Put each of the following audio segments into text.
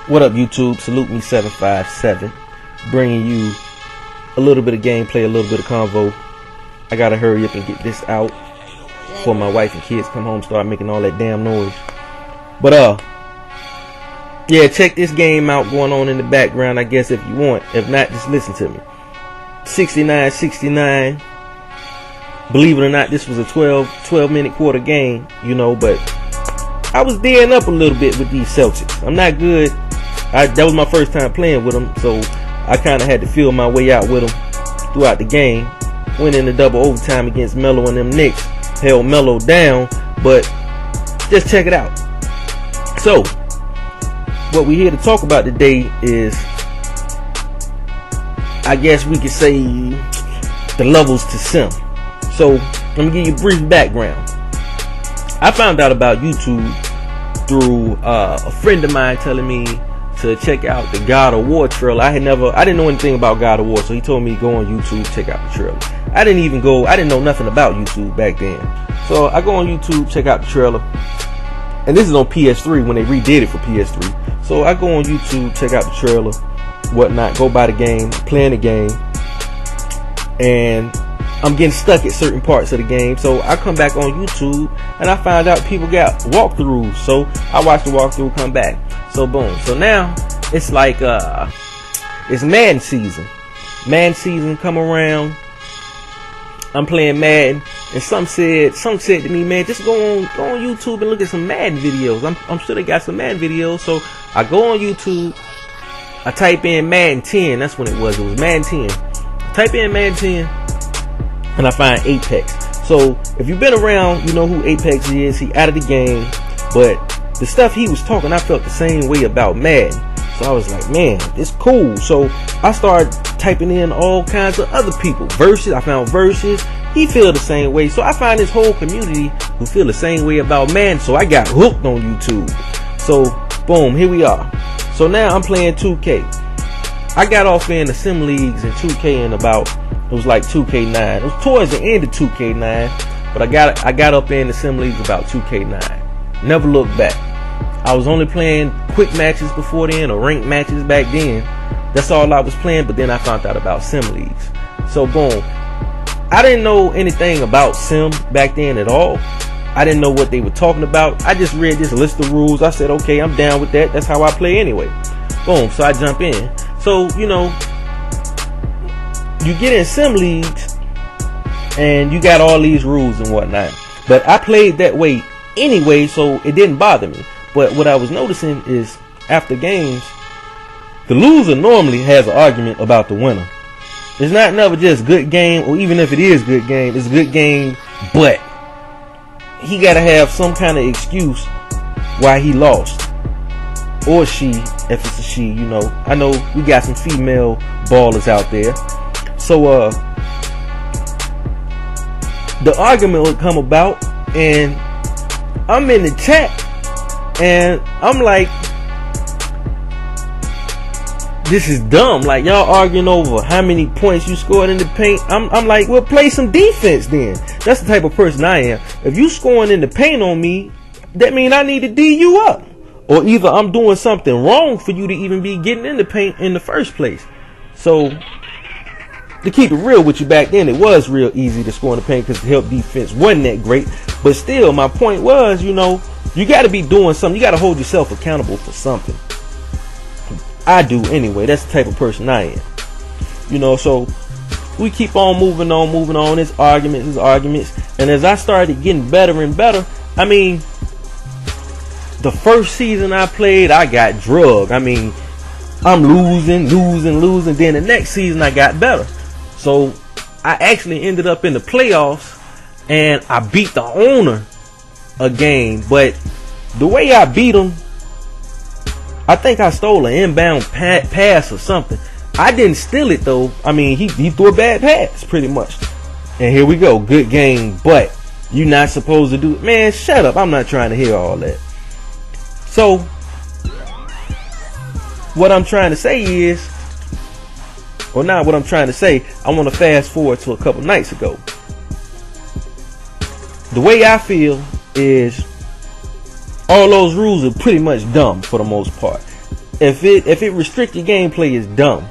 What up, YouTube? Salute me 757, bringing you a little bit of gameplay, a little bit of convo. I gotta hurry up and get this out before my wife and kids come home, start making all that damn noise. But yeah, check this game out going on in the background, I guess, if you want. If not, just listen to me. 69-69. Believe it or not, this was a 12-minute quarter game, you know, but I was daring up a little bit with these Celtics. I'm not good. That was my first time playing with them, so I kind of had to feel my way out with them throughout the game. Went into double overtime against Melo and them Knicks. Held Melo down, but just check it out. So, what we're here to talk about today is, I guess we could say, the levels to sim. So, let me give you a brief background. I found out about YouTube through a friend of mine telling me to check out the God of War trailer. I didn't know anything about God of War, so he told me go on YouTube, check out the trailer. I didn't know nothing about YouTube back then. So I go on YouTube, check out the trailer. And this is on PS3 when they redid it for PS3. So I go on YouTube, check out the trailer, whatnot, go by the game, playing the game. And I'm getting stuck at certain parts of the game. So I come back on YouTube and I find out people got walkthroughs. So I watch the walkthrough, come back. So boom. So now it's like it's Madden season. Madden season come around. I'm playing Madden, and some said to me, man, just go on YouTube and look at some Madden videos. I'm sure they got some Madden videos. So I go on YouTube, I type in Madden 10. That's when it was Madden 10. I type in Madden 10 and I find Apex. So if you've been around, you know who Apex is. He out of the game, but the stuff he was talking, I felt the same way about Madden. So I was like, man, it's cool. So I started typing in all kinds of other people. Versus, I found Versus. He feel the same way. So I find this whole community who feel the same way about Madden. So I got hooked on YouTube. So boom, here we are. So now I'm playing 2K. I got off in the sim leagues in 2K in about, it was like 2K9. It was towards the end of 2K9. But I got up in the sim leagues about 2K9. Never looked back. I was only playing quick matches before then, or ranked matches back then. That's all I was playing, but then I found out about sim leagues. So boom. I didn't know anything about sim back then at all. I didn't know what they were talking about. I just read this list of rules. I said, okay, I'm down with that. That's how I play anyway. Boom. So I jump in. So, you know, you get in sim leagues and you got all these rules and whatnot. But I played that way anyway, so it didn't bother me. But what I was noticing is after games, the loser normally has an argument about the winner. It's not never just good game, or even if it is good game, it's a good game, but he got to have some kind of excuse why he lost. Or she, if it's a she, you know. I know we got some female ballers out there. So the argument would come about, and I'm in the chat, and I'm like, this is dumb. Like, y'all arguing over how many points you scored in the paint. I'm like, well, play some defense then. That's the type of person I am. If you scoring in the paint on me, that means I need to D you up. Or either I'm doing something wrong for you to even be getting in the paint in the first place. So, to keep it real with you, back then it was real easy to score in the paint because the help defense wasn't that great. But still, my point was, you know, you got to be doing something. You got to hold yourself accountable for something. I do anyway. That's the type of person I am. You know, so we keep on moving on. There's arguments. And as I started getting better and better, I mean, the first season I played, I got drugged. I mean, I'm losing. Then the next season I got better. So I actually ended up in the playoffs and I beat the owner a game. But the way I beat him, I think I stole an inbound pass or something. I didn't steal it though. I mean, he threw a bad pass pretty much. And here we go. Good game, but you're not supposed to do it. Man, shut up. I'm not trying to hear all that. So, what I'm trying to say is, or not what I'm trying to say, I want to fast forward to a couple nights ago. The way I feel is all those rules are pretty much dumb for the most part. if it restrict your gameplay, is dumb.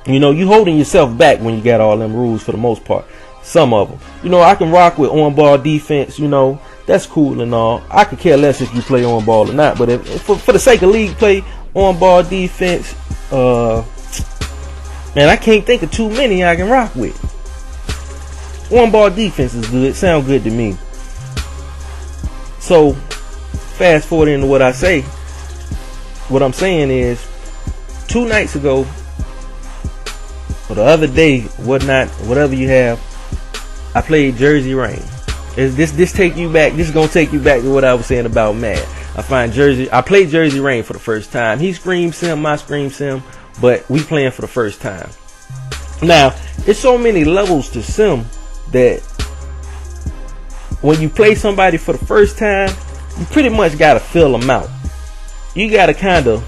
You know, you holding yourself back when you got all them rules for the most part. Some of them. You know, I can rock with on-ball defense, you know. That's cool and all. I could care less if you play on-ball or not. But if for the sake of league play, on-ball defense, man, I can't think of too many I can rock with. On-ball defense is good. Sound good to me. So, fast forward into what I say. What I'm saying is, 2 nights ago, or the other day, whatever you have, I played Jersey Rain. This take you back? This is gonna take you back to what I was saying about Mad. I played Jersey Rain for the first time. He scream sim, I scream sim, but we playing for the first time. Now, there's so many levels to sim that when you play somebody for the first time, you pretty much gotta fill them out. You gotta kind of,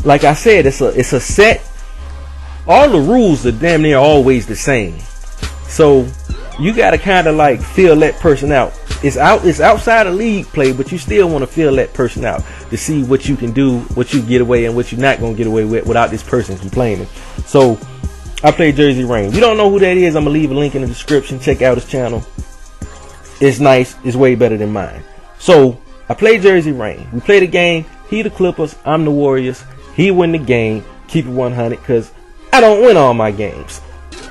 like I said, it's a set. All the rules are damn near always the same. So you gotta kind of like fill that person out. It's outside of league play, but you still want to fill that person out to see what you can do, what you get away, and what you're not gonna get away with without this person complaining. So I played Jersey Rain. You don't know who that is? I'm gonna leave a link in the description. Check out his channel. It's nice. It's way better than mine. So I played Jersey Rain. We played a game. He the Clippers. I'm the Warriors. He win the game. Keep it 100, because I don't win all my games.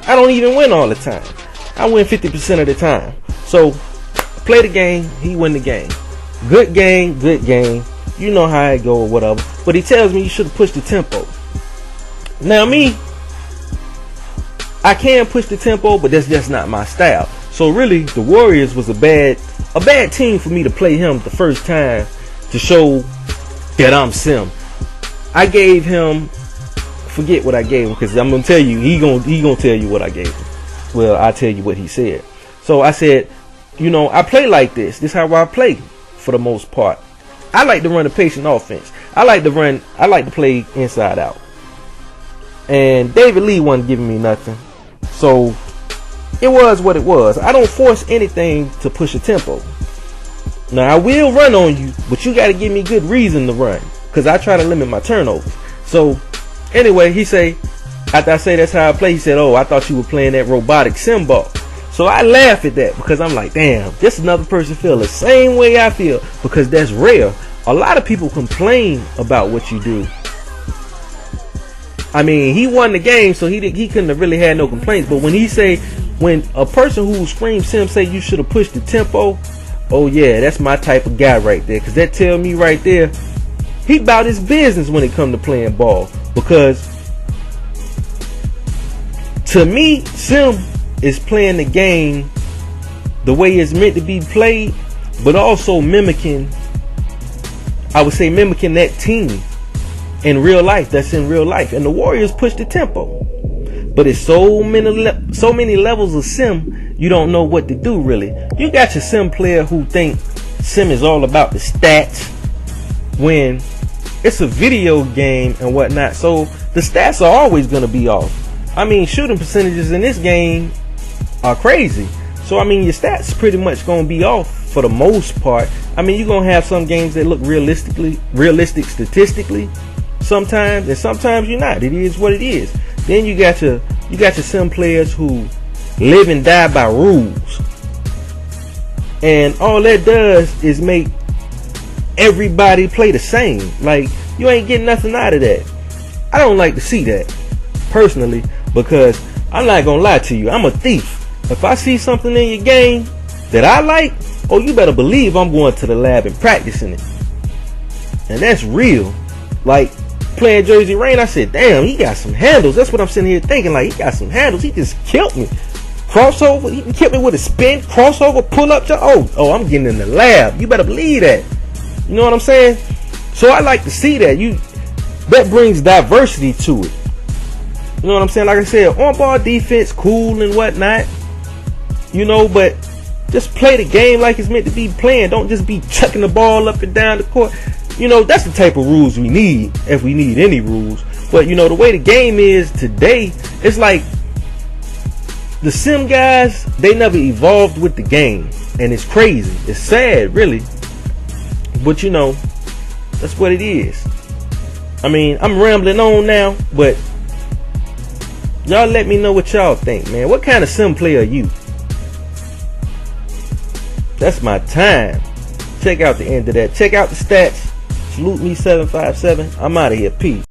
I don't even win all the time. I win 50% of the time. So play the game. He win the game. Good game. Good game. You know how it go or whatever. But he tells me you should have pushed the tempo. Now me, I can push the tempo, but that's just not my style. So really, the Warriors was a bad team for me to play him the first time to show that I'm sim. I gave him, forget what I gave him, because I'm gonna tell you, he gonna tell you what I gave him. Well, I'll tell you what he said. So I said, you know, I play like this. This is how I play for the most part. I like to run a patient offense. I like to play inside out. And David Lee wasn't giving me nothing. So it was what it was. I don't force anything to push a tempo. Now I will run on you, but you got to give me good reason to run, because I try to limit my turnovers. So anyway, he say, after I say that's how I play, he said, oh, I thought you were playing that robotic sim ball. So I laugh at that, because I'm like, damn, this another person feel the same way I feel, because that's rare. A lot of people complain about what you do. I mean, he won the game, so he couldn't have really had no complaints. But when a person who screams sim say you should have pushed the tempo, oh yeah, that's my type of guy right there. Because that tell me right there, he about his business when it come to playing ball. Because to me, sim is playing the game the way it's meant to be played, but also mimicking that team in real life. That's in real life. And the Warriors push the tempo, but it's so many levels of sim, you don't know what to do really. You got your sim player who think sim is all about the stats, when it's a video game and whatnot, so the stats are always going to be off. I mean, shooting percentages in this game are crazy. So I mean, your stats pretty much going to be off for the most part. I mean, you're going to have some games that look realistic statistically sometimes, and sometimes you're not. It is what it is. Then you got your sim players who live and die by rules, and all that does is make everybody play the same. Like, you ain't getting nothing out of that. I don't like to see that personally, because I'm not gonna lie to you, I'm a thief. If I see something in your game that I like, oh, you better believe I'm going to the lab and practicing it. And that's real. Like playing Jersey Rain, I said, damn, he got some handles. That's what I'm sitting here thinking. Like, he got some handles. He just killed me. Crossover, he killed me with a spin, crossover, pull up. Oh, I'm getting in the lab. You better believe that. You know what I'm saying? So I like to see that. That brings diversity to it. You know what I'm saying? Like I said, on-ball defense, cool and whatnot. You know, but just play the game like it's meant to be playing. Don't just be chucking the ball up and down the court. You know, that's the type of rules we need, if we need any rules. But, you know, the way the game is today, it's like the sim guys, they never evolved with the game. And it's crazy. It's sad, really. But, you know, that's what it is. I mean, I'm rambling on now, but y'all let me know what y'all think, man. What kind of sim player are you? That's my time. Check out the end of that. Check out the stats. Salute me 757. I'm out of here. Peace.